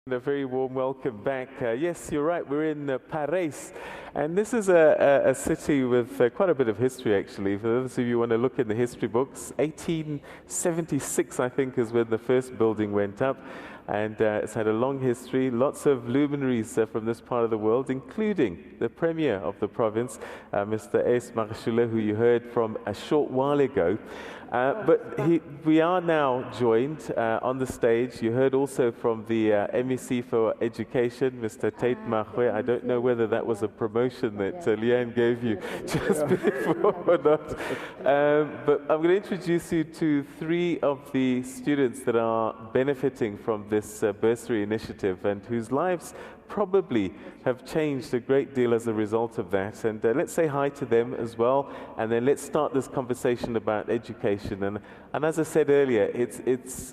A very warm welcome back. Yes, you're right, we're in Parys, and this is a city with quite a bit of history actually. For those of you who want to look in the history books, 1876 I think is when the first building went up, and it's had a long history, lots of luminaries from this part of the world, including the Premier of the province, Mr. S. Marshule, who you heard from a short while ago. We are now joined on the stage. You heard also from the MEC for Education, Mr. Tate Mahwe. I don't know whether that was a promotion that Leanne gave you just before or not. But I'm going to introduce you to three of the students that are benefiting from this bursary initiative and whose lives probably have changed a great deal as a result of that. And let's say hi to them as well, and then let's start this conversation about education. And as I said earlier,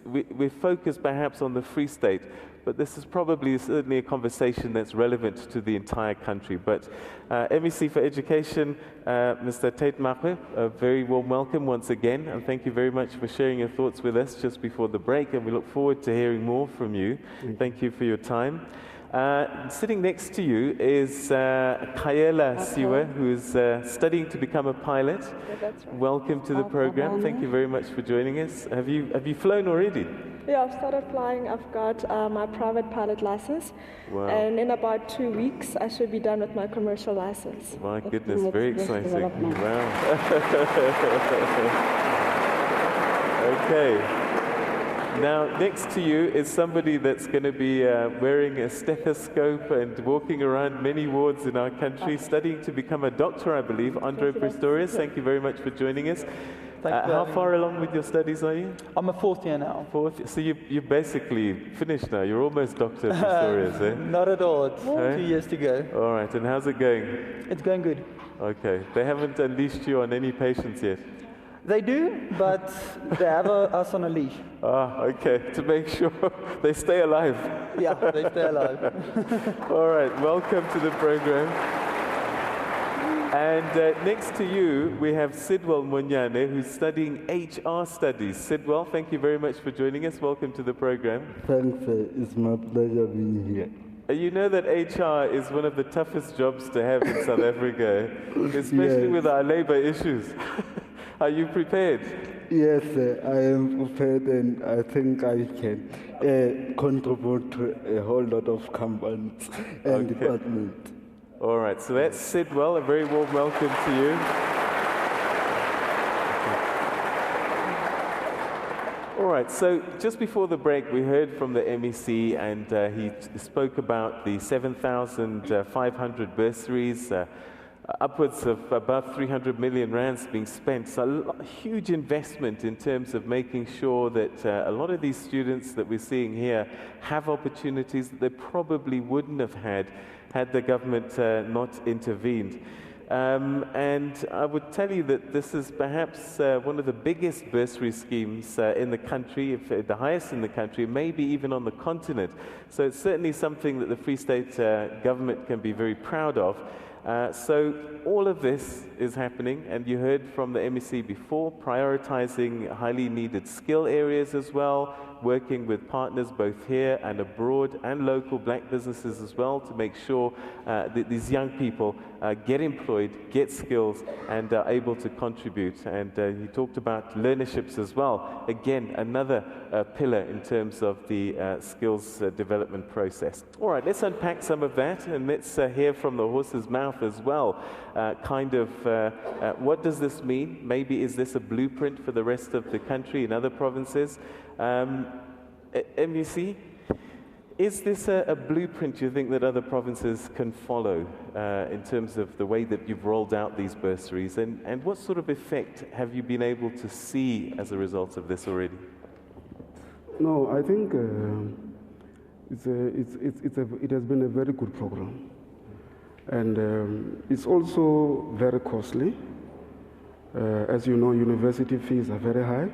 we focus perhaps on the Free State, but this is probably certainly a conversation that's relevant to the entire country. But MEC for Education, Mr. Tate Mahwe, a very warm welcome once again, and thank you very much for sharing your thoughts with us just before the break, and we look forward to hearing more from you. Thank you for your time. Sitting next to you is Kayela Siwe, who is studying to become a pilot. Yeah, that's right. Welcome to the program. Thank you very much for joining us. Have you flown already? Yeah, I've started flying. I've got my private pilot license. Wow. And in about 2 weeks, I should be done with my commercial license. My goodness, very exciting. Wow. Okay. Now, next to you is somebody that's going to be wearing a stethoscope and walking around many wards in our country, studying to become a doctor, I believe. Andre Pistorius, thank you very much for joining us. How far along with your studies are you? I'm a fourth year now. Fourth? So you're basically finished now. You're almost Dr. Pistorius, eh? Not at all. It's 2 years to go. All right, and how's it going? It's going good. Okay. They haven't unleashed you on any patients yet? They do, but they have us on a leash. Ah, okay, to make sure they stay alive. Yeah, they stay alive. All right, welcome to the program. And next to you, we have Sidwell Munyane, who's studying HR studies. Sidwell, thank you very much for joining us. Welcome to the program. Thanks, it's my pleasure being here. You know that HR is one of the toughest jobs to have in South Africa, especially with our labor issues. Are you prepared? Yes, I am prepared, and I think I can contribute to a whole lot of companies and departments. All right, so that's Sidwell. A very warm welcome to you. All right, so just before the break, we heard from the MEC, and he spoke about the 7,500 bursaries, upwards of above 300 million rands being spent. So a huge investment in terms of making sure that a lot of these students that we're seeing here have opportunities that they probably wouldn't have had the government not intervened. And I would tell you that this is perhaps one of the biggest bursary schemes in the country, if the highest in the country, maybe even on the continent. So it's certainly something that the Free State government can be very proud of. So all of this is happening, and you heard from the MEC before, prioritizing highly needed skill areas as well, working with partners both here and abroad and local black businesses as well to make sure that these young people get employed, get skills, and are able to contribute. And he talked about learnerships as well. Again, another pillar in terms of the skills development process. All right, let's unpack some of that, and let's hear from the horse's mouth as well. What does this mean? Maybe is this a blueprint for the rest of the country in other provinces? MEC, is this a blueprint you think that other provinces can follow in terms of the way that you've rolled out these bursaries? And what sort of effect have you been able to see as a result of this already? No, I think it has been a very good program. And it's also very costly. As you know, university fees are very high.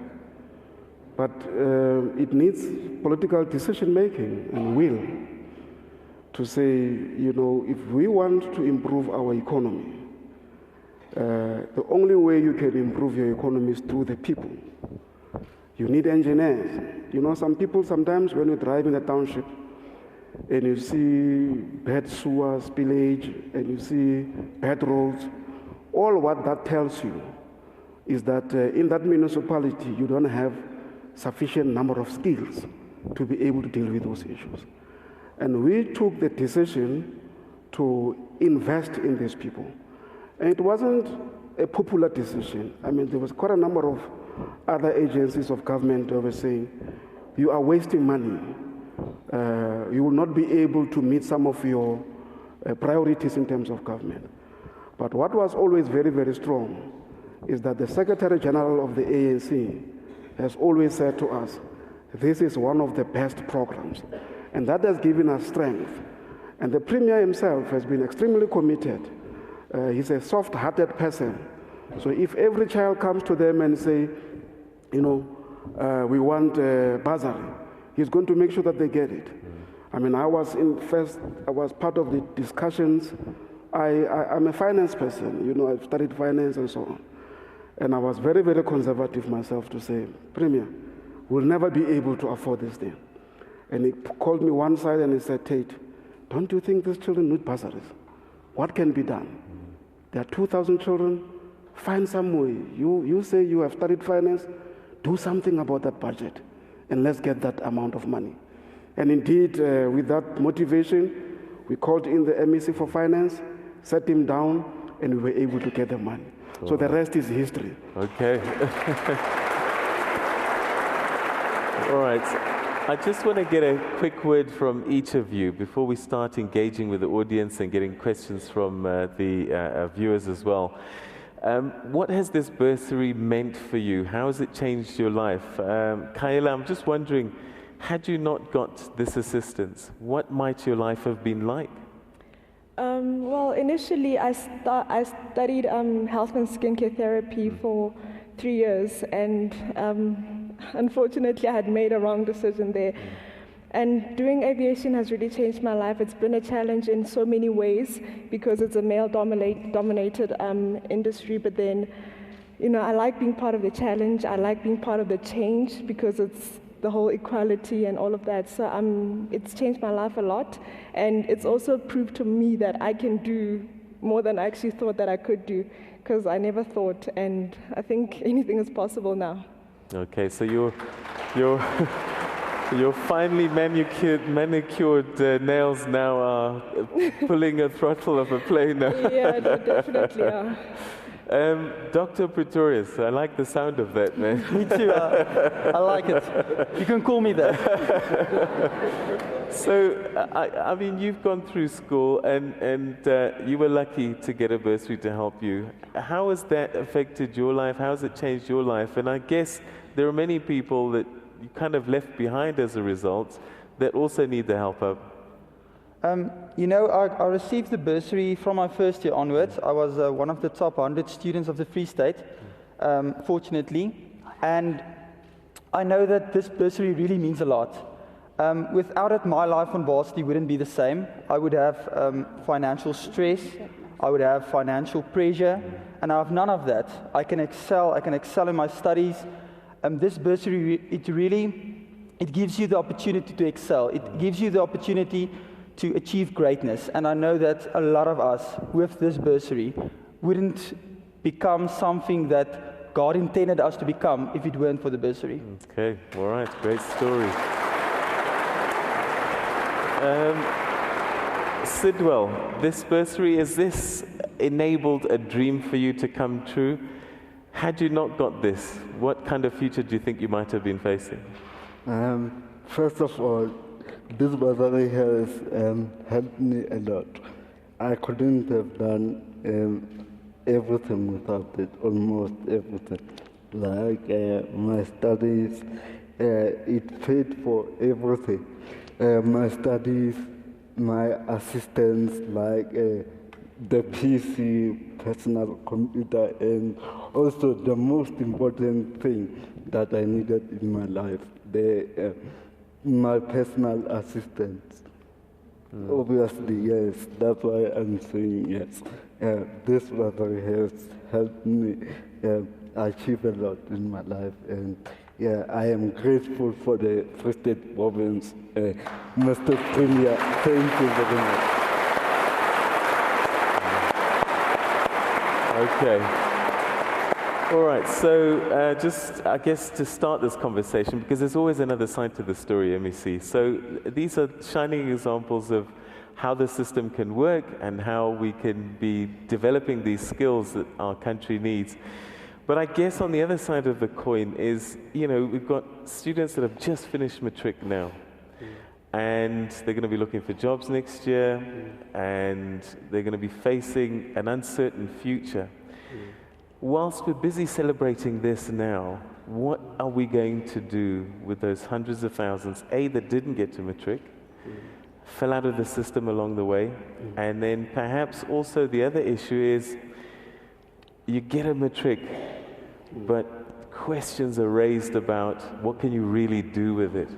But it needs political decision-making and will to say, you know, if we want to improve our economy, the only way you can improve your economy is through the people. You need engineers. You know, some people sometimes when you drive in a township, and you see bad sewer spillage, and you see bad roads, all what that tells you is that in that municipality, you don't have sufficient number of skills to be able to deal with those issues. And we took the decision to invest in these people. And it wasn't a popular decision. I mean, there was quite a number of other agencies of government who were saying, you are wasting money. You will not be able to meet some of your priorities in terms of government. But what was always very, very strong is that the Secretary General of the ANC has always said to us, this is one of the best programs. And that has given us strength. And the Premier himself has been extremely committed. He's a soft-hearted person. So if every child comes to them and say, you know, we want a bursary, he's going to make sure that they get it. I mean, I was part of the discussions. I'm a finance person, you know, I've studied finance and so on. And I was very, very conservative myself to say, Premier, we'll never be able to afford this thing. And he called me one side and he said, Tate, don't you think these children need bursaries? What can be done? There are 2,000 children. Find some way. You say you have studied finance. Do something about that budget. And let's get that amount of money. And indeed, with that motivation, we called in the MEC for Finance, sat him down, and we were able to get the money. Oh. So the rest is history. Okay. All right. I just want to get a quick word from each of you before we start engaging with the audience and getting questions from the viewers as well. What has this bursary meant for you? How has it changed your life? Kaela, I'm just wondering, had you not got this assistance, what might your life have been like? Well, initially I studied health and skincare therapy for 3 years, and unfortunately I had made a wrong decision there. And doing aviation has really changed my life. It's been a challenge in so many ways because it's a male-dominated industry, but then, you know, I like being part of the challenge. I like being part of the change because it's the whole equality and all of that. So it's changed my life a lot, and it's also proved to me that I can do more than I actually thought that I could do, because I never thought, and I think anything is possible now. Okay, so your finely manicured nails now are pulling a throttle of a plane now. Yeah, they definitely are. Dr. Pretorius, I like the sound of that, man. Me too. I like it. You can call me that. So, I mean, you've gone through school and you were lucky to get a bursary to help you. How has that affected your life? How has it changed your life? And I guess there are many people that you kind of left behind as a result that also need the help up. You know, I received the bursary from my first year onwards. I was one of the top 100 students of the Free State, fortunately. And I know that this bursary really means a lot. Without it, my life on varsity wouldn't be the same. I would have financial stress, I would have financial pressure, and I have none of that. I can excel in my studies. This bursary, it gives you the opportunity to excel. It gives you the opportunity to achieve greatness. And I know that a lot of us, with this bursary, wouldn't become something that God intended us to become if it weren't for the bursary. Okay, all right, great story. Sidwell, this bursary, has this enabled a dream for you to come true? Had you not got this, what kind of future do you think you might have been facing? First of all, this bursary has helped me a lot. I couldn't have done everything without it, almost everything. Like my studies, it paid for everything. My studies, my assistants, like the PC, personal computer, and also the most important thing that I needed in my life, my personal assistants. Obviously, yes, that's why I'm saying yes. This bursary has helped me achieve a lot in my life, and Yeah, I am grateful for the Free State Province, Mr. Premier. Thank you very much. Okay. All right, so just, I guess, to start this conversation, because there's always another side to the story, MEC. So these are shining examples of how the system can work and how we can be developing these skills that our country needs. But I guess on the other side of the coin is, you know, we've got students that have just finished matric now. And they're going to be looking for jobs next year, and they're going to be facing an uncertain future. Whilst we're busy celebrating this now, what are we going to do with those hundreds of thousands, A, that didn't get to matric, fell out of the system along the way, and then perhaps also the other issue is you get a matric, but questions are raised about what can you really do with it?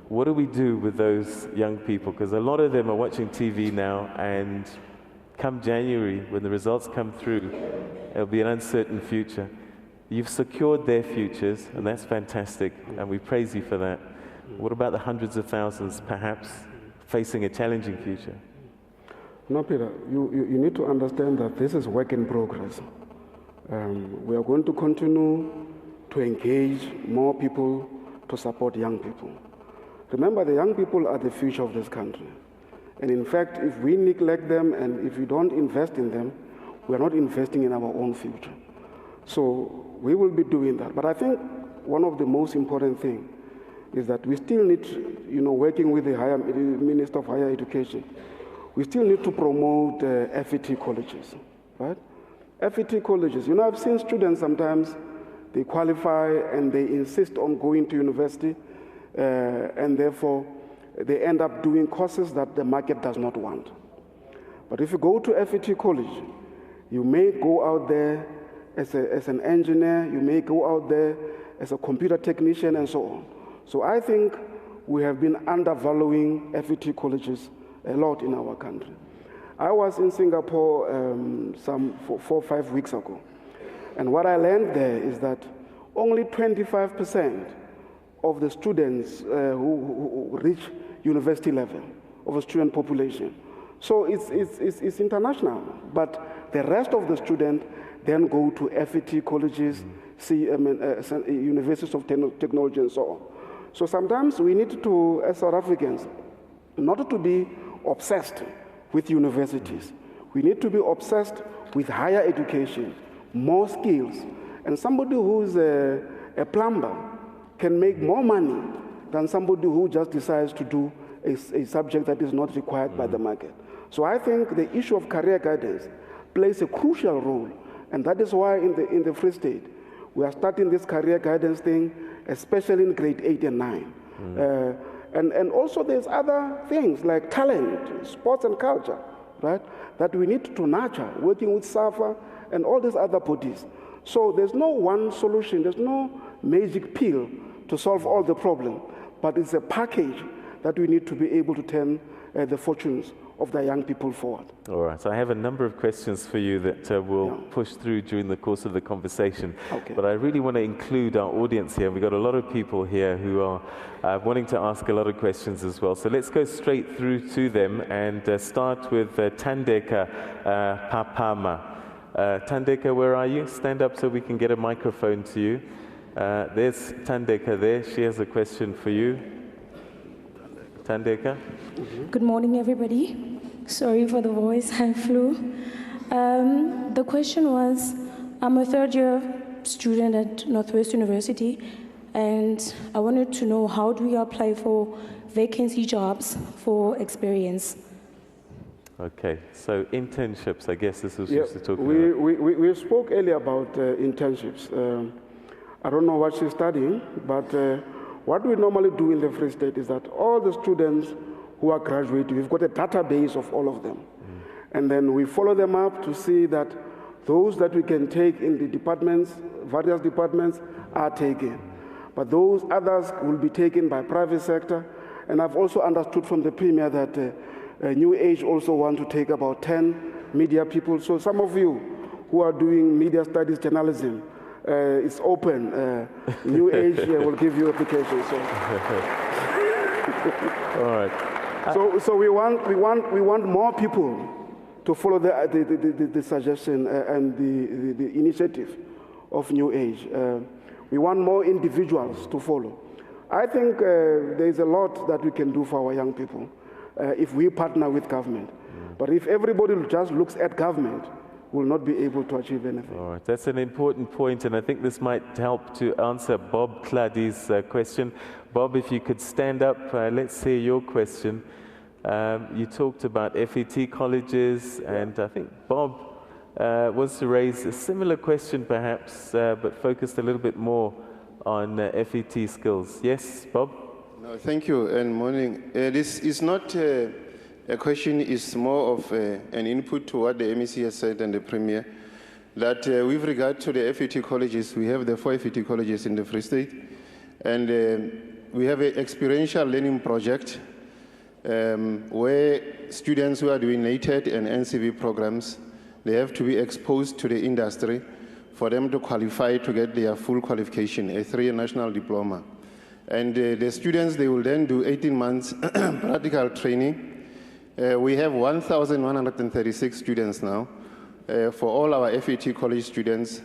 What do we do with those young people? Because a lot of them are watching TV now, and come January, when the results come through, it'll be an uncertain future. You've secured their futures, and that's fantastic, and we praise you for that. What about the hundreds of thousands, perhaps, facing a challenging future? No, Peter, you need to understand that this is work in progress. We are going to continue to engage more people to support young people. Remember, the young people are the future of this country. And in fact, if we neglect them and if we don't invest in them, we are not investing in our own future. So we will be doing that. But I think one of the most important things is that we still need, working with the Minister of Higher Education, we still need to promote FET colleges, right? FET colleges, I've seen students sometimes, they qualify and they insist on going to university, and therefore they end up doing courses that the market does not want. But if you go to FET college, you may go out there as an engineer, you may go out there as a computer technician and so on. So I think we have been undervaluing FET colleges a lot in our country. I was in Singapore some 4 or 5 weeks ago, and what I learned there is that only 25% of the students who reach university level of a student population. So it's international, but the rest of the students then go to FET colleges, universities of technology and so on. So sometimes we need to, as South Africans, not to be obsessed with universities. We need to be obsessed with higher education, more skills. And somebody who's a plumber can make more money than somebody who just decides to do a subject that is not required by the market. So I think the issue of career guidance plays a crucial role, and that is why in the Free State, we are starting this career guidance thing, especially in grade 8 and 9. And also there's other things like talent, sports and culture, right, that we need to nurture, working with SAFA and all these other bodies. So there's no one solution, there's no magic pill to solve all the problems, but it's a package that we need to be able to turn the fortunes of the young people forward. All right, so I have a number of questions for you that we'll push through during the course of the conversation. Okay. But I really want to include our audience here. We've got a lot of people here who are wanting to ask a lot of questions as well. So let's go straight through to them and start with Thandeka Papama. Thandeka, where are you? Stand up so we can get a microphone to you. There's Thandeka there. She has a question for you. Thandeka? Good morning, everybody. Sorry for the voice, I flew. The question was, I'm a third-year student at Northwest University, and I wanted to know, how do we apply for vacancy jobs for experience? Okay, so internships, I guess this is what you're talking about. We spoke earlier about internships. I don't know what she's studying, but what we normally do in the Free State is that all the students who are graduating, we've got a database of all of them. And then we follow them up to see that those that we can take in the departments, various departments, are taken. But those others will be taken by private sector. And I've also understood from the Premier that New Age also want to take about 10 media people. So some of you who are doing media studies, journalism, it's open. New Age will give you applications. So. All right. So we want more people to follow the suggestion and the initiative of New Age. We want more individuals to follow. I think there is a lot that we can do for our young people if we partner with government. But if everybody just looks at government, we'll not be able to achieve anything. All right, that's an important point, and I think this might help to answer Bob Clady's question. Bob, if you could stand up, let's hear your question. You talked about FET colleges, and I think Bob wants to raise a similar question perhaps, but focused a little bit more on FET skills. Yes, Bob? No, thank you, and morning. This is not a question, it's more of an input to what the MEC has said and the Premier, that with regard to the FET colleges, we have the 4 FET colleges in the Free State, and we have an experiential learning project where students who are doing NATED and NCV programs, they have to be exposed to the industry for them to qualify to get their full qualification, a 3-year national diploma. And the students, they will then do 18 months practical training. We have 1,136 students now for all our FET college students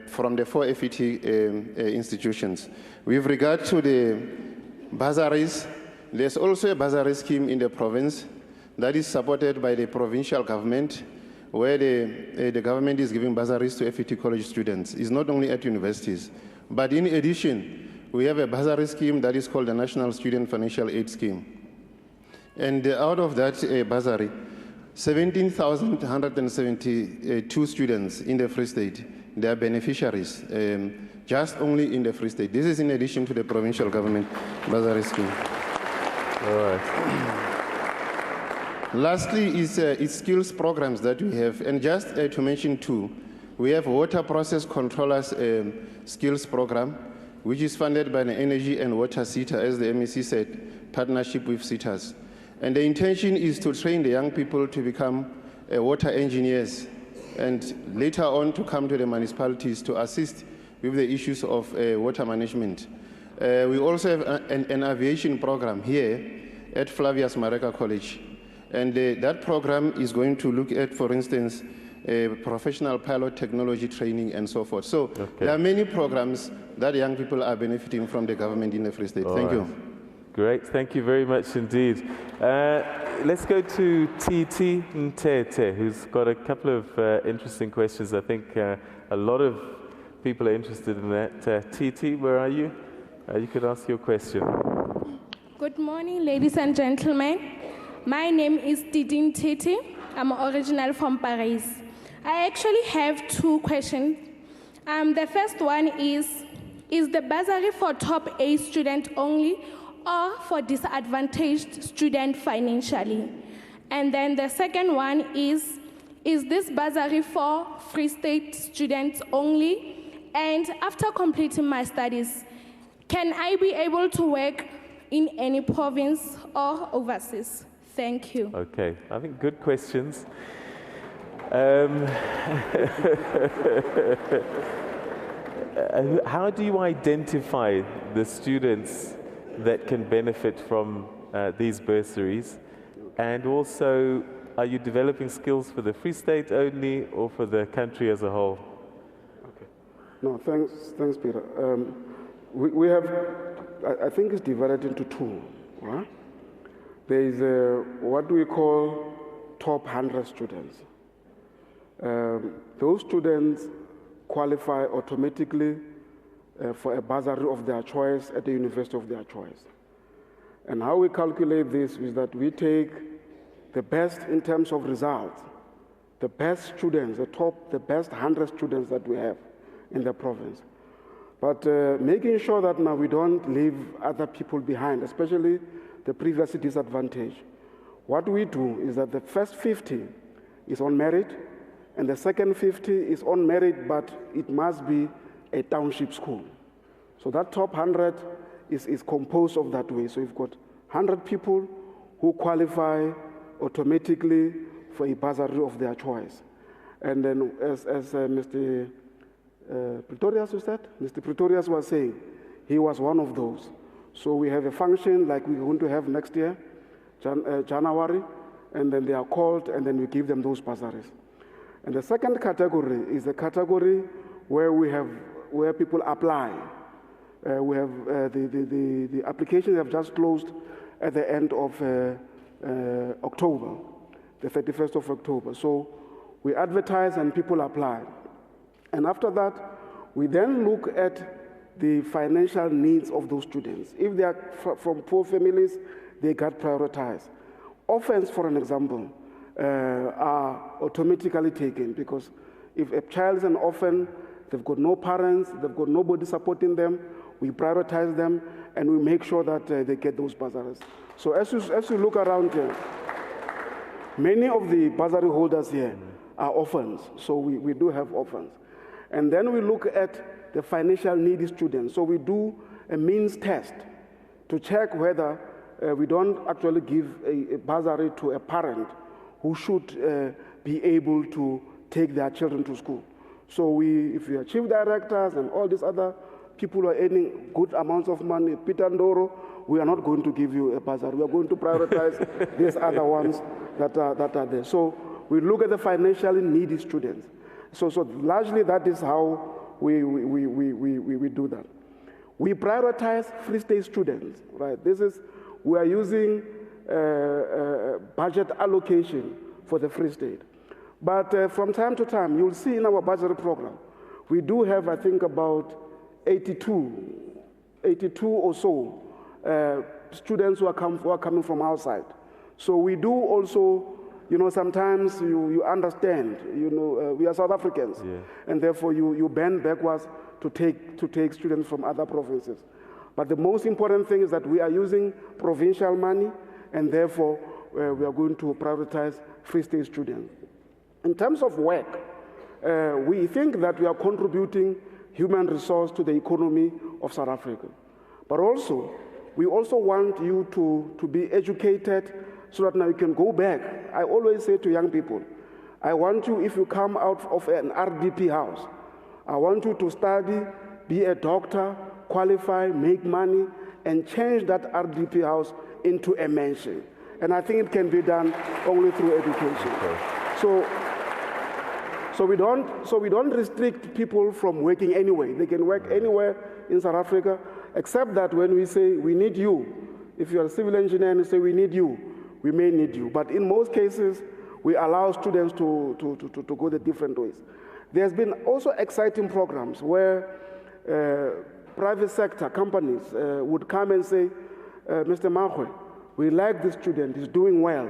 from the 4 FET institutions. With regard to the bursaries, there's also a bursary scheme in the province that is supported by the provincial government, where the government is giving bursaries to FET college students. It's not only at universities, but in addition, we have a bursary scheme that is called the National Student Financial Aid Scheme. And out of that bursary, 17,172 students in the Free State, they are beneficiaries, just only in the Free State. This is in addition to the provincial government bursary scheme. All right. Lastly is skills programs that we have, and just to mention 2, we have water process controllers skills program, which is funded by the Energy and Water SETA, as the MEC said, partnership with SETAs. And the intention is to train the young people to become water engineers, and later on to come to the municipalities to assist with the issues of water management. We also have an aviation program here at Flavius Mareka College. And that program is going to look at, for instance, professional pilot technology training and so forth. So there are many programs that young people are benefiting from the government in the Free State. Thank you. Great, thank you very much indeed. Let's go to TT Ntete, who's got a couple of interesting questions. I think a lot of people are interested in that. TT, where are you? You could ask your question. Good morning, ladies and gentlemen. My name is Didin Titi. I'm original from Parys. I actually have 2 questions. The first one is the bursary for top A student only or for disadvantaged student financially? And then the second one is this bursary for Free State students only? And after completing my studies, can I be able to work in any province or overseas? Thank you. Okay, I think good questions. How do you identify the students that can benefit from these bursaries? And also, are you developing skills for the Free State only or for the country as a whole? Okay. No, thanks, Peter. We have, I think it's divided into 2, right? There is what we call top 100 students. Those students qualify automatically for a bursary of their choice at the university of their choice. And how we calculate this is that we take the best in terms of results, the best students, the best 100 students that we have in the province. But making sure that now we don't leave other people behind, especially the previously disadvantaged. What we do is that the first 50 is on merit, and the second 50 is on merit, but it must be a township school. So that top 100 is composed of that way. So you've got 100 people who qualify automatically for a bursary of their choice. And then as Mr. Pretorius, you said? Mr. Pretorius was saying he was one of those. So we have a function like we're going to have next year, January, and then they are called, and then we give them those bursaries. And the second category is the category where people apply. We have the applications have just closed at the end of October, the 31st of October. So we advertise and people apply. And after that, we then look at the financial needs of those students. If they are from poor families, they get prioritized. Orphans, for an example, are automatically taken because if a child is an orphan, they've got no parents, they've got nobody supporting them, we prioritize them and we make sure that they get those bursaries. So as you look around here, many of the bursary holders here are orphans, so we do have orphans. And then we look at the financial needy students. So we do a means test to check whether we don't actually give a bursary to a parent who should be able to take their children to school. So if we are chief directors and all these other people who are earning good amounts of money, Peter Ndoro, we are not going to give you a bursary. We are going to prioritize these other ones that are there. So we look at the financially needy students. So largely that is how we do that. We prioritize Free State students, right? We are using budget allocation for the Free State. But from time to time, you'll see in our budget program, we do have, I think, about 82 or so students who are coming from outside. So we do also, sometimes you understand, we are South Africans, and therefore you bend backwards to take students from other provinces. But the most important thing is that we are using provincial money, and therefore we are going to prioritize Free State students. In terms of work, we think that we are contributing human resource to the economy of South Africa. But also, we also want you to be educated so that now you can go back. I always say to young people, I want you, if you come out of an RDP house, I want you to study, be a doctor, qualify, make money, and change that RDP house into a mansion. And I think it can be done only through education. Okay. So we don't restrict people from working anywhere. They can work anywhere in South Africa, except that when we say we need you, if you're a civil engineer and you say we need you, we may need you. But in most cases, we allow students to go the different ways. There's been also exciting programs where private sector companies would come and say, Mr. Molokoane, we like this student, he's doing well.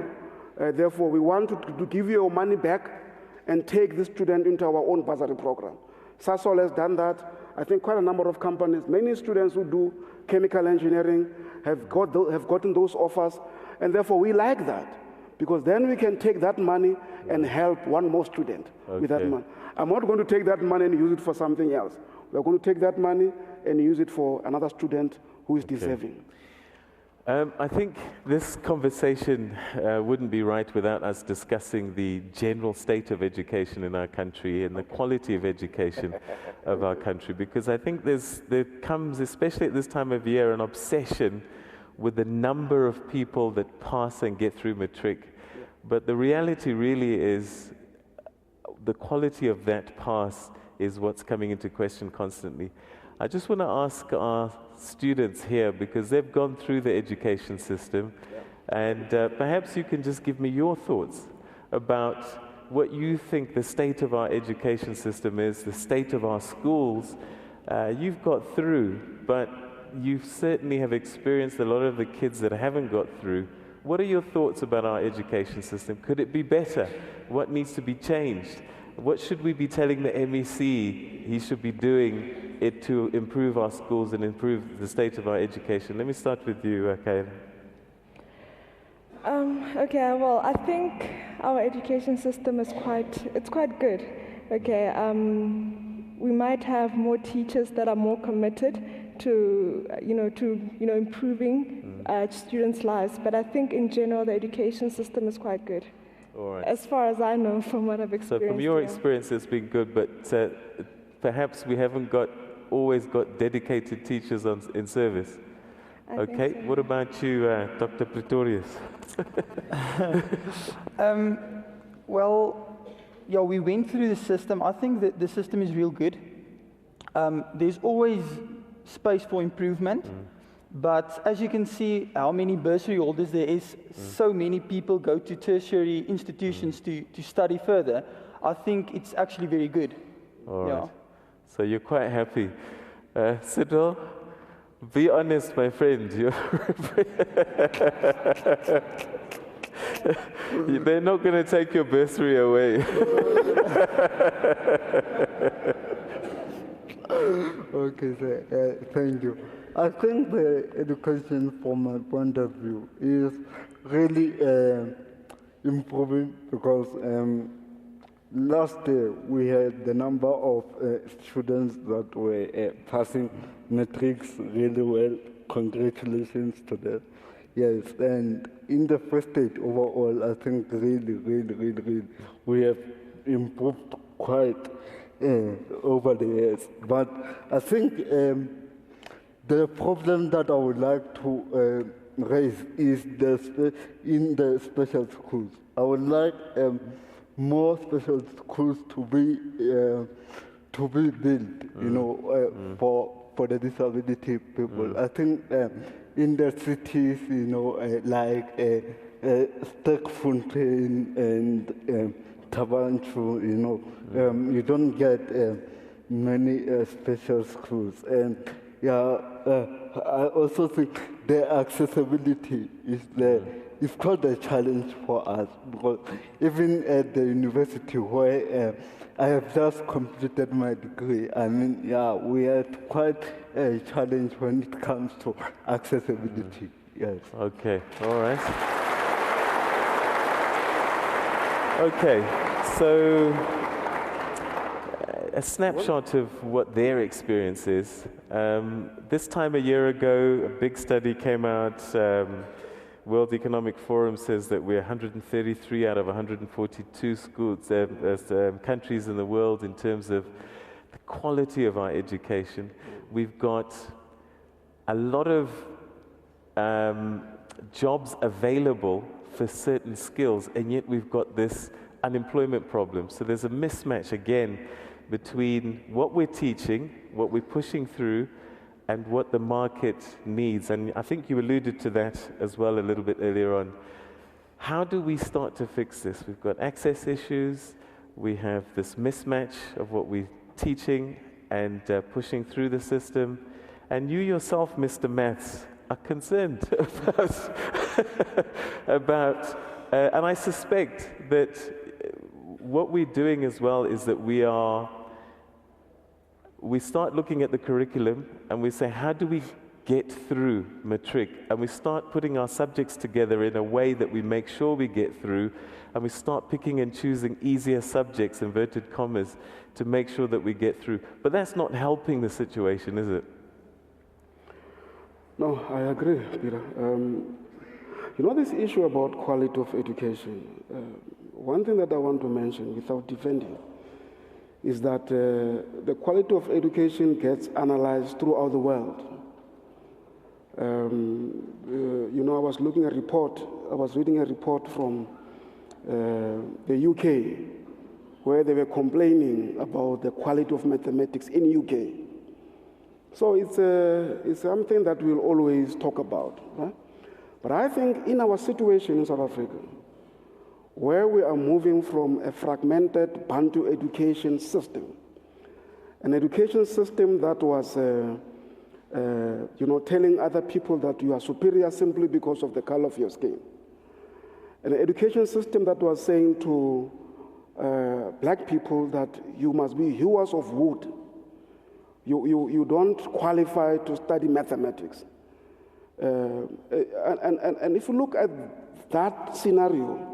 Therefore, we want to give you your money back and take this student into our own bursary program. Sasol has done that. I think quite a number of companies, many students who do chemical engineering have gotten those offers, and therefore we like that, because then we can take that money and help one more student with that money. I'm not going to take that money and use it for something else. We're going to take that money and use it for another student who is deserving. I think this conversation wouldn't be right without us discussing the general state of education in our country and the quality of education of our country, because I think there comes, especially at this time of year, an obsession with the number of people that pass and get through matric. But the reality really is the quality of that pass is what's coming into question constantly. I just want to ask our students here, because they've gone through the education system, and perhaps you can just give me your thoughts about what you think the state of our education system is, the state of our schools. You've got through, but you certainly have experienced a lot of the kids that haven't got through. What are your thoughts about our education system? Could it be better? What needs to be changed? What should we be telling the MEC he should be doing it to improve our schools and improve the state of our education? Let me start with you, Kayla. Okay, well, I think our education system is quite good. Okay, we might have more teachers that are more committed to improving students' lives, but I think in general the education system is quite good. All right. As far as I know, from what I've experienced. So from your experience, it's been good, but perhaps we haven't always got dedicated teachers in service. Okay, so. what about you, Dr. Pretorius? Well, yeah, we went through the system. I think that the system is real good. There's always space for improvement, but as you can see, how many bursary holders there is, so many people go to tertiary institutions to study further. I think it's actually very good. All right. So you're quite happy. Sidwell, be honest, my friend. They're not going to take your bursary away. Okay, sir. Thank you. I think the education, from my point of view, is really improving because last year we had the number of students that were passing matrics really well. Congratulations to them. Yes, and in the first stage overall, I think really, we have improved quite over the years. But I think the problem that I would like to raise is in the special schools. I would like more special schools to be built, you know, for the disability people. I think in the cities, you know, like Sterkfontein and Tabanchu, you know, you don't get many special schools. And yeah, I also think the accessibility is quite a challenge for us, because even at the university where I have just completed my degree, I mean, yeah, we had quite a challenge when it comes to accessibility. Yes. Okay, all right. Okay, so a snapshot of what their experience is. This time a year ago, a big study came out. World Economic Forum says that we're 133 out of 142 schools, countries in the world in terms of the quality of our education. We've got a lot of jobs available for certain skills, and yet we've got this unemployment problem. So there's a mismatch again between what we're teaching, what we're pushing through, and what the market needs. And I think you alluded to that as well a little bit earlier on. How do we start to fix this? We've got access issues, we have this mismatch of what we're teaching and pushing through the system, and you yourself, Mr. Maths, are concerned about and I suspect that what we're doing as well is that we start looking at the curriculum and we say, how do we get through matric? And we start putting our subjects together in a way that we make sure we get through, and we start picking and choosing easier subjects, inverted commas, to make sure that we get through. But that's not helping the situation, is it? No, I agree, Peter. You know, this issue about quality of education, one thing that I want to mention without defending is that the quality of education gets analyzed throughout the world. You know, I was reading a report from the UK, where they were complaining about the quality of mathematics in UK. So it's something that we'll always talk about. Right? But I think in our situation in South Africa, where we are moving from a fragmented Bantu education system, an education system that was, you know, telling other people that you are superior simply because of the color of your skin, an education system that was saying to black people that you must be hewers of wood. You don't qualify to study mathematics. And if you look at that scenario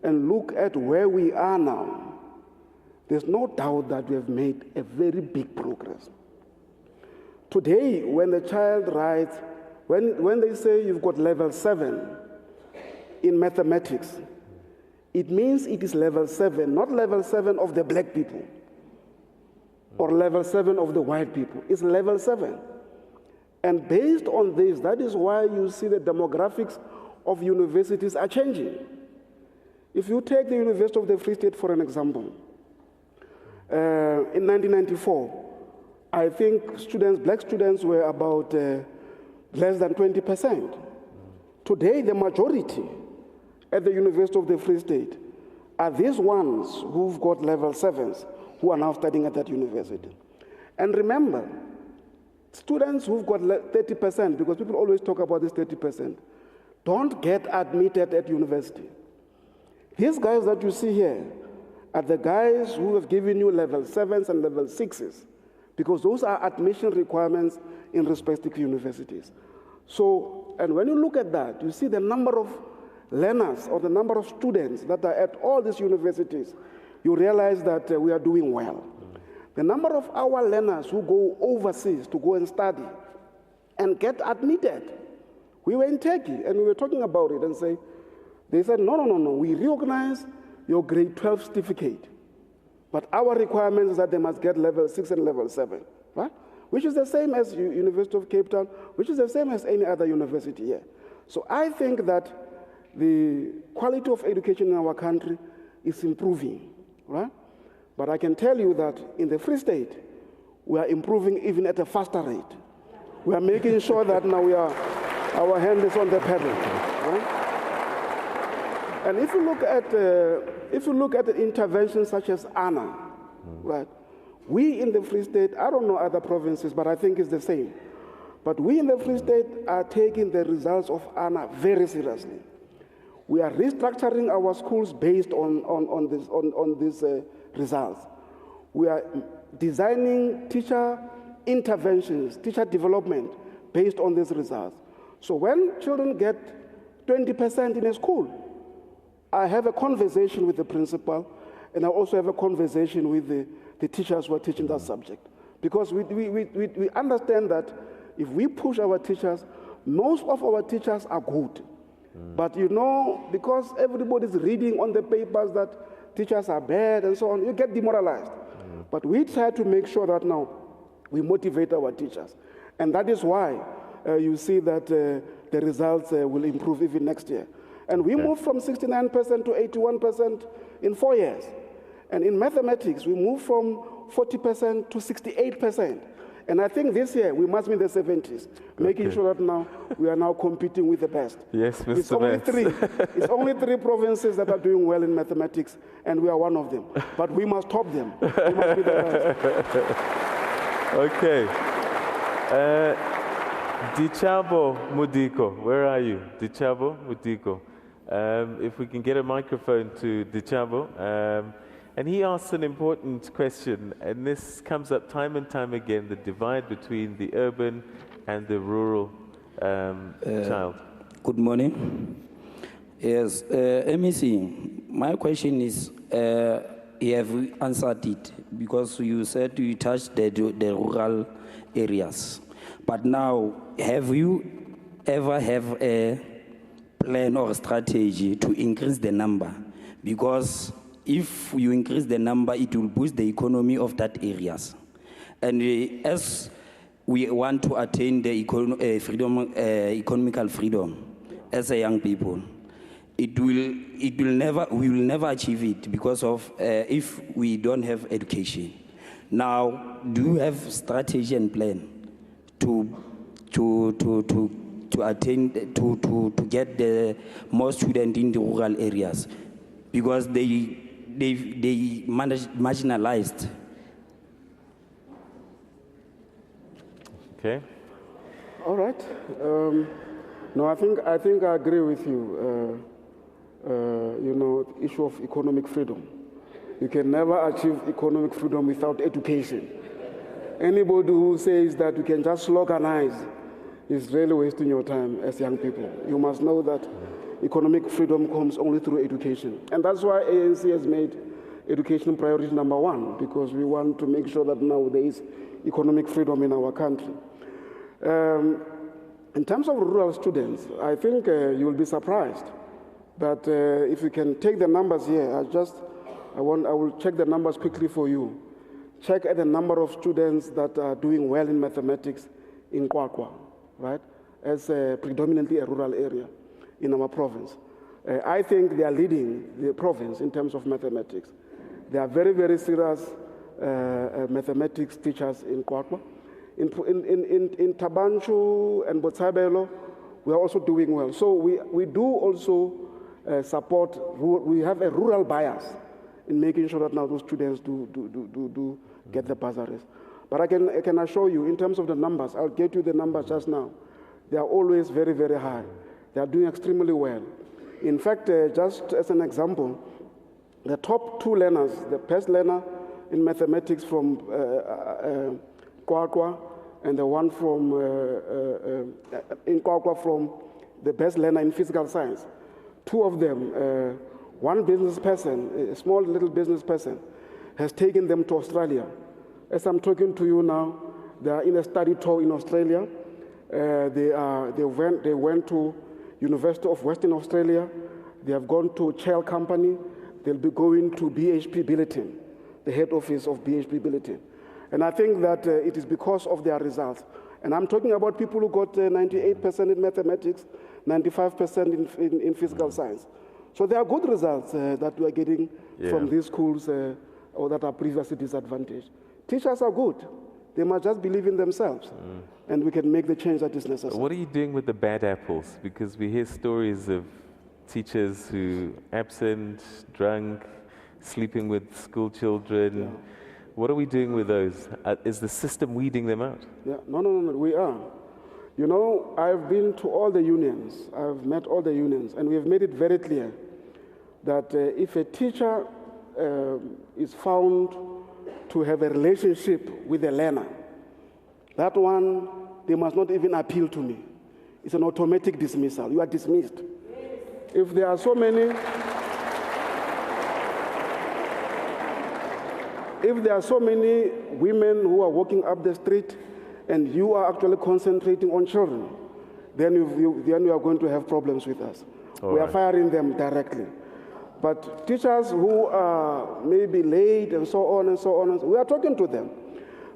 and look at where we are now, there's no doubt that we have made a very big progress. Today, when the child writes, when they say you've got level 7 in mathematics, it means it is level 7, not level 7 of the black people. or level 7 of the white people. It's level 7. And based on this, that is why you see the demographics of universities are changing. If you take the University of the Free State for an example, in 1994, I think black students were about less than 20%. Today, the majority at the University of the Free State are these ones who've got level 7s who are now studying at that university. And remember, students who've got 30%, because people always talk about this 30%, don't get admitted at university. These guys that you see here are the guys who have given you level 7s and level 6s, because those are admission requirements in respective universities. So, and when you look at that, you see the number of learners or the number of students that are at all these universities, you realize that we are doing well. The number of our learners who go overseas to go and study and get admitted. We were in Turkey and we were talking about it and they said, no, we recognize your grade 12 certificate, but our requirement is that they must get level 6 and level 7, right? Which is the same as University of Cape Town, which is the same as any other university here. So I think that the quality of education in our country is improving, right? But I can tell you that in the Free State, we are improving even at a faster rate. We are making sure that now our hand is on the pedal, right? And if you look at the interventions such as ANA, right? We in the Free State, I don't know other provinces, but I think it's the same. But we in the Free State are taking the results of ANA very seriously. We are restructuring our schools based on these results. We are designing teacher interventions, teacher development based on these results. So when children get 20% in a school, I have a conversation with the principal, and I also have a conversation with the teachers who are teaching that subject. Because we understand that if we push our teachers, most of our teachers are good. But you know, because everybody's reading on the papers that teachers are bad and so on, you get demoralized. But we try to make sure that now we motivate our teachers. And that is why you see that the results will improve even next year. And we moved from 69% to 81% in 4 years. And in mathematics, we moved from 40% to 68%. And I think this year we must be in the 70s, making sure that now we are now competing with the best. Yes, Mr. It's only three provinces that are doing well in mathematics, and we are one of them. But we must top them. We must be the best. Okay. Dichabo Mudiko, where are you? Dichabo Mudiko. If we can get a microphone to Dichabo. And he asks an important question, and this comes up time and time again, the divide between the urban and the rural child. Good morning. Yes, MEC, my question is, you have answered it, because you said you touched the rural areas. But now, have you ever have a plan or a strategy to increase the number? Because if you increase the number, it will boost the economy of that areas. And as we want to attain the economical freedom as a young people, we will never achieve it because of if we don't have education. Now, do you have strategy and plan to attain to get the more students in the rural areas, because they marginalized? Okay. All right. No, I think I agree with you. You know, the issue of economic freedom. You can never achieve economic freedom without education. Anybody who says that you can just organize is really wasting your time as young people. You must know that economic freedom comes only through education. And that's why ANC has made education priority number one, because we want to make sure that now there is economic freedom in our country. In terms of rural students, I think you'll be surprised that if you can take the numbers here, I will check the numbers quickly for you. check at the number of students that are doing well in mathematics in Kwakwa, right? As predominantly a rural area in our province. I think they are leading the province in terms of mathematics. They are very, very serious mathematics teachers in Kwakwa. In Tabanchu and Botshabelo, we are also doing well. So we do also support, we have a rural bias in making sure that now those students do get the bursaries. But I can assure you, in terms of the numbers, I'll get you the numbers just now. They are always very, very high. They are doing extremely well. In fact, just as an example, the top 2 learners, the best learner in mathematics from Kwakwa, and the one from in Kwakwa from the best learner in physical science. 2 of them, one business person, a small little business person, has taken them to Australia. As I'm talking to you now, they are in a study tour in Australia. They went to University of Western Australia. They have gone to Shell Company. They'll be going to BHP Billiton, the head office of BHP Billiton. And I think that it is because of their results. And I'm talking about people who got 98% in mathematics, 95% in physical science. So there are good results that we are getting from these schools or that are previously disadvantaged. Teachers are good. They must just believe in themselves, and we can make the change that is necessary. What are you doing with the bad apples? Because we hear stories of teachers who absent, drunk, sleeping with school children. Yeah. What are we doing with those? Is the system weeding them out? Yeah, no, we are. You know, I've been to all the unions. I've met all the unions, and we have made it very clear that if a teacher is found to have a relationship with a learner, that one, they must not even appeal to me. It's an automatic dismissal. You are dismissed. If there are so many... If there are so many women who are walking up the street and you are actually concentrating on children, then you are going to have problems with us. We are firing them directly. But teachers who are maybe late and so on, we are talking to them.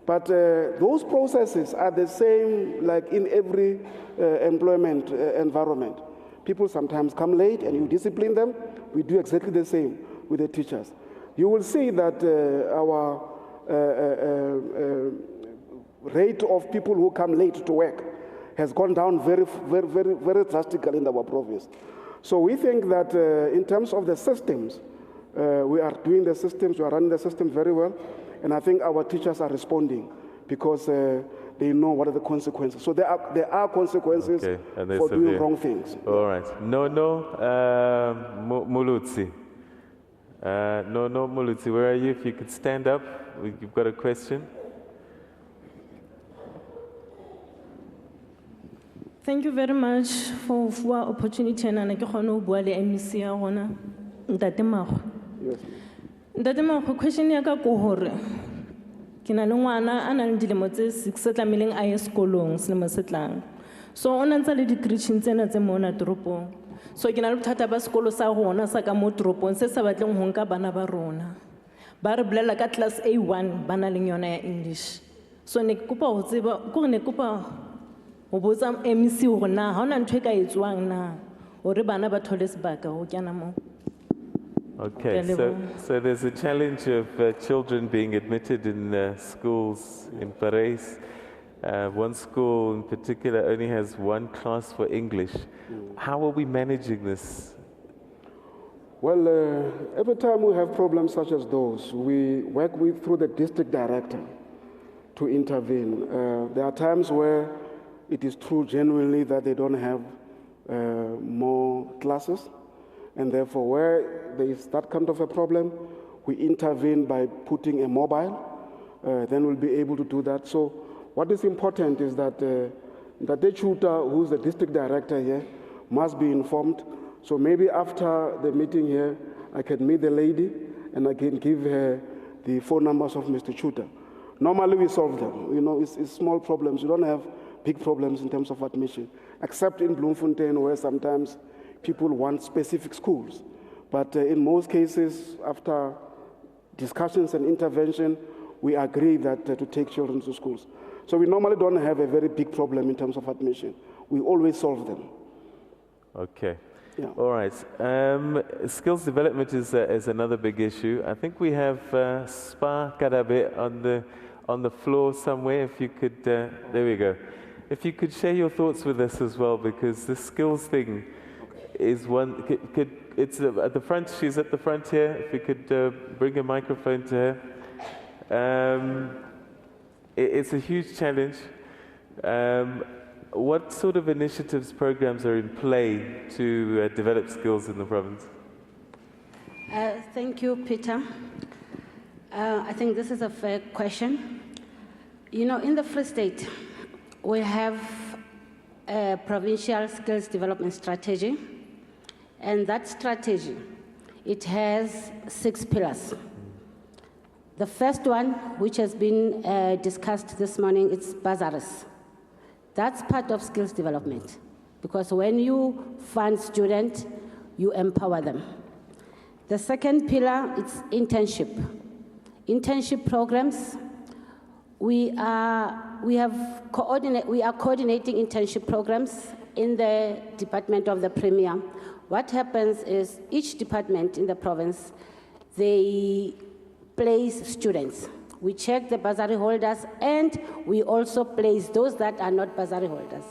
But those processes are the same like in every employment environment. People sometimes come late and you discipline them. We do exactly the same with the teachers. You will see that our rate of people who come late to work has gone down very, very, very, very drastically in our province. So we think that in terms of the systems, we are doing the systems, we are running the system very well, and I think our teachers are responding because they know what are the consequences. So there are consequences for doing wrong things. All right. Mulutsi. Mulutsi, where are you? If you could stand up, you've got a question. Thank you very much for the opportunity and I can bua le MEC ya rona Ntate Mago. Yes. Ntate Mago, question ya ka ko hore ke na le ngwana a nang dilemo tse 6 se tlameleng a ye sekolong selemo se tlang. So o na ntse le di-creation tsena tse mona toropong. So ke na le bothata ba sekolo sa rona sa ka mo toropong se sa batleng ho nka bana ba rona. Ba re bolela ka class A1 bana le yona ya English. So ne ke kopa ho tseba ko ne kopa ho botsa MEC hore na ha ona ntwe ka etswang na hore bana ba thole sebaka ho kena mo. Okay, so there's a challenge of children being admitted in schools in Parys. One school in particular only has one class for English. How are we managing this? Well, every time we have problems such as those, we work through the district director to intervene. There are times where it is true genuinely that they don't have more classes, and therefore where there is that kind of a problem, we intervene by putting a mobile, then we'll be able to do that. So what is important is that the tutor, who's the district director here, must be informed. So maybe after the meeting here, I can meet the lady and I can give her the phone numbers of Mr. Tutor. Normally we solve them. You know, it's small problems. You don't have big problems in terms of admission, except in Bloemfontein where sometimes people want specific schools. But in most cases, after discussions and intervention, we agree that to take children to schools. So we normally don't have a very big problem in terms of admission. We always solve them. Okay. Yeah. All right. Skills development is another big issue. I think we have Spa Karabe on the floor somewhere. If you could, there we go. If you could share your thoughts with us as well, because the skills thing is one. It's at the front. She's at the front here. If you could bring a microphone to her. It's a huge challenge. What sort of initiatives, programs are in play to develop skills in the province? Thank you, Peter. I think this is a fair question. You know, in the Free State, we have a provincial skills development strategy, and that strategy, it has 6 pillars. The first one, which has been discussed this morning, it's bursaries. That's part of skills development, because when you fund students, you empower them. The second pillar is internship. Internship programs, we are coordinating internship programs in the Department of the Premier. What happens is each department in the province, they place students. We check the bursary holders, and we also place those that are not bursary holders.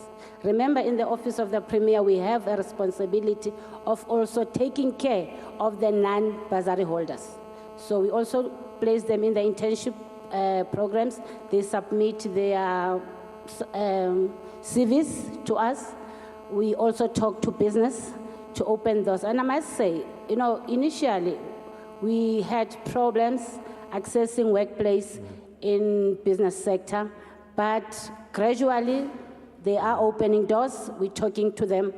Remember, in the Office of the Premier, we have a responsibility of also taking care of the non-bursary holders. So we also place them in the internship programs. They submit their CVs to us. We also talk to business to open those. And I must say, you know, initially, we had problems accessing workplace in business sector, but gradually they are opening doors, we're talking to them.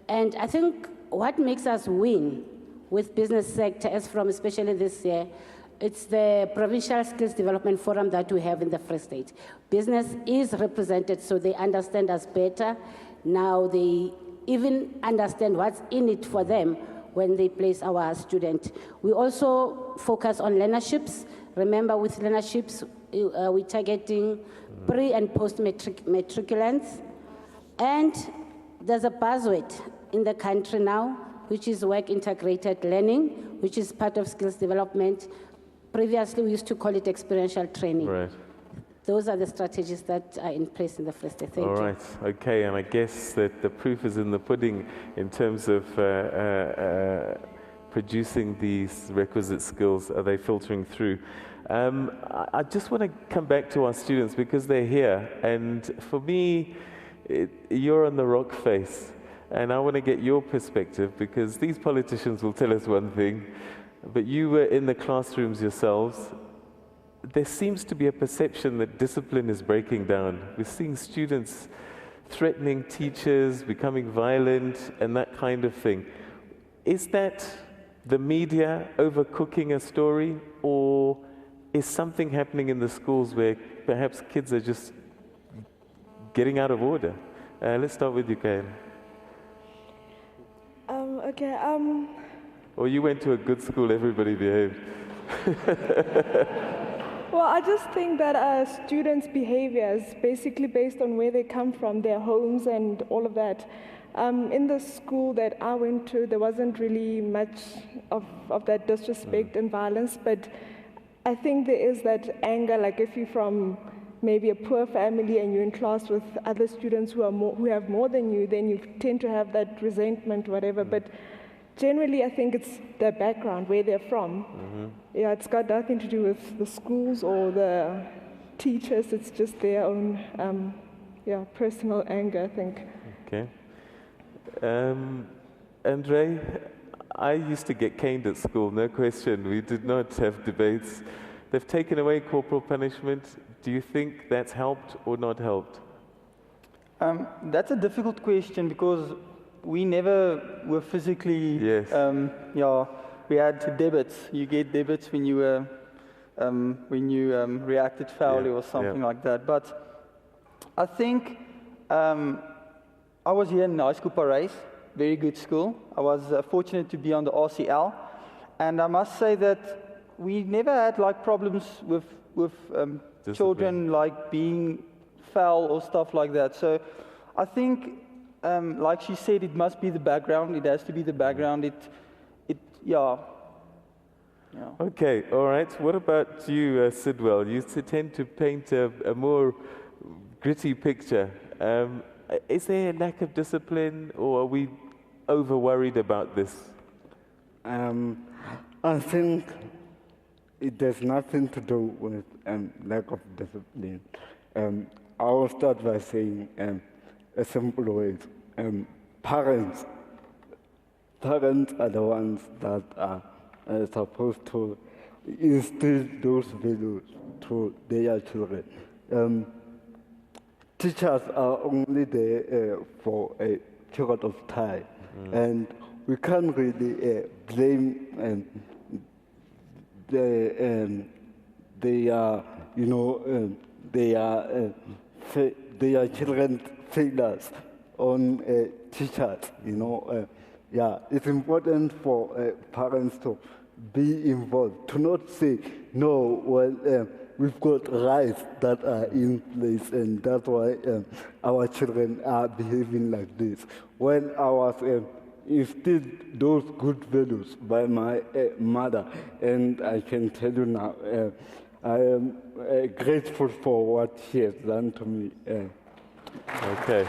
And I think what makes us win with business sector, as from especially this year, it's the Provincial Skills Development Forum that we have in the Free State. Business is represented, so they understand us better. Now they even understand what's in it for them when they place our student. We also focus on learnerships. Remember, with learnerships, we're targeting pre- and post-matriculants. And there's a buzzword in the country now, which is work-integrated learning, which is part of skills development. Previously, we used to call it experiential training. Right. Those are the strategies that are in place in the Free State. Thank you. All right, okay, and I guess that the proof is in the pudding in terms of producing these requisite skills. Are they filtering through? I just want to come back to our students because they're here, and for me, you're on the rock face, and I want to get your perspective because these politicians will tell us one thing, but you were in the classrooms yourselves. There seems to be a perception that discipline is breaking down. We're seeing students threatening teachers, becoming violent, and that kind of thing. Is that the media overcooking a story, or is something happening in the schools where perhaps kids are just getting out of order? Let's start with you, Kayan. Okay. Or you went to a good school, everybody behaved. Well, I just think that students' behavior is basically based on where they come from, their homes and all of that. In the school that I went to, there wasn't really much of that disrespect and violence, but I think there is that anger, like if you're from maybe a poor family and you're in class with other students who have more than you, then you tend to have that resentment, whatever. But generally, I think it's their background, where they're from. Yeah, it's got nothing to do with the schools or the teachers. It's just their own, personal anger, I think. Okay. Andre, I used to get caned at school, no question. We did not have debates. They've taken away corporal punishment. Do you think that's helped or not helped? That's a difficult question because we never were physically, Yes. We had debits. You get debits when you reacted foully or something like that. But I think I was here in high school, Parys, very good school. I was fortunate to be on the RCL, and I must say that we never had like problems with children like being foul or stuff like that. So I think, like she said, it must be the background. It has to be the background. Yeah. Okay, all right. What about you, Sidwell? You tend to paint a more gritty picture. Is there a lack of discipline, or are we over worried about this? I think it has nothing to do with lack of discipline. I will start by saying a simple way. Parents are the ones that are supposed to instill those values to their children. Teachers are only there for a period of time, and we can't really blame their children's failures on teachers. Yeah, it's important for parents to be involved, to not say, no, well, we've got rights that are in place, and that's why our children are behaving like this. When I was instilled those good values by my mother, and I can tell you now, I am grateful for what she has done to me. Okay.